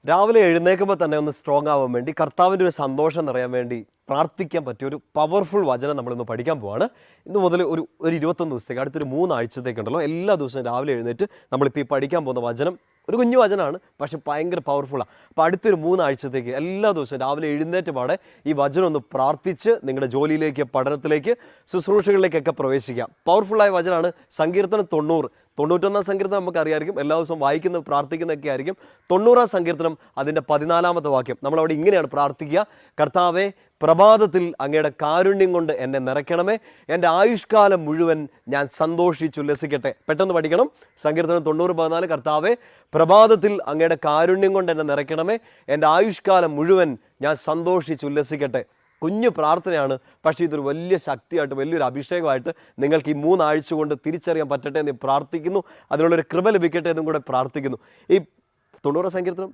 രാവിലെ എഴുന്നേൽക്കുമ്പോൾ തന്നെ ഒന്ന് സ്ട്രോങ് ആവാൻ വേണ്ടി കർത്താവിൻ്റെ ഒരു സന്തോഷം നിറയാൻ വേണ്ടി പ്രാർത്ഥിക്കാൻ പറ്റിയ ഒരു പവർഫുൾ വചനം നമ്മളിന്ന് പഠിക്കാൻ പോവാണ്. ഇന്ന് മുതൽ ഒരു 21 ദിവസത്തേക്ക് അടുത്തൊരു 3 ആഴ്ചത്തേക്കുണ്ടല്ലോ എല്ലാ ദിവസവും രാവിലെ എഴുന്നേറ്റ് നമ്മളിപ്പോൾ ഈ പഠിക്കാൻ പോകുന്ന വചനം ഒരു കുഞ്ഞു വചനമാണ്, പക്ഷെ ഭയങ്കര പവർഫുള്ളാണ്. അപ്പോൾ അടുത്തൊരു 3 ആഴ്ചത്തേക്ക് എല്ലാ ദിവസവും രാവിലെ എഴുന്നേറ്റ് പാടെ ഈ വചനം ഒന്ന് പ്രാർത്ഥിച്ച് നിങ്ങളുടെ ജോലിയിലേക്ക്, പഠനത്തിലേക്ക്, ശുശ്രൂഷകളിലേക്കൊക്കെ പ്രവേശിക്കാം. പവർഫുള്ളായ വചനമാണ്. സങ്കീർത്തനം 91 സങ്കീർത്തനം നമുക്കറിയാമായിരിക്കും, എല്ലാ ദിവസവും വായിക്കുന്ന പ്രാർത്ഥിക്കുന്നതൊക്കെ ആയിരിക്കും. 90 സങ്കീർത്തനം അതിൻ്റെ 14 വാക്യം നമ്മളവിടെ ഇങ്ങനെയാണ് പ്രാർത്ഥിക്കുക: കർത്താവേ, പ്രഭാതത്തിൽ അങ്ങയുടെ കാരുണ്യം കൊണ്ട് എന്നെ നിറയ്ക്കണമേ, എൻ്റെ ആയുഷ്കാലം മുഴുവൻ ഞാൻ സന്തോഷിച്ചുല്ലസിക്കട്ടെ. പെട്ടെന്ന് പഠിക്കണം. സങ്കീർത്തനം 90:14. കർത്താവേ, പ്രഭാതത്തിൽ അങ്ങയുടെ കാരുണ്യം കൊണ്ട് എന്നെ നിറയ്ക്കണമേ, എൻ്റെ ആയുഷ്കാലം മുഴുവൻ ഞാൻ സന്തോഷിച്ചുല്ലസിക്കട്ടെ. കുഞ്ഞു പ്രാർത്ഥനയാണ്, പക്ഷേ ഇതൊരു വലിയ ശക്തിയായിട്ട്, വലിയൊരു അഭിഷേകമായിട്ട് നിങ്ങൾക്ക് ഈ 3 ആഴ്ച കൊണ്ട് തിരിച്ചറിയാൻ പറ്റട്ടെ എന്ന് പ്രാർത്ഥിക്കുന്നു. അതിനുള്ളൊരു കൃപ ലഭിക്കട്ടെ എന്നും കൂടെ പ്രാർത്ഥിക്കുന്നു. ഈ 90 സങ്കീർത്തനം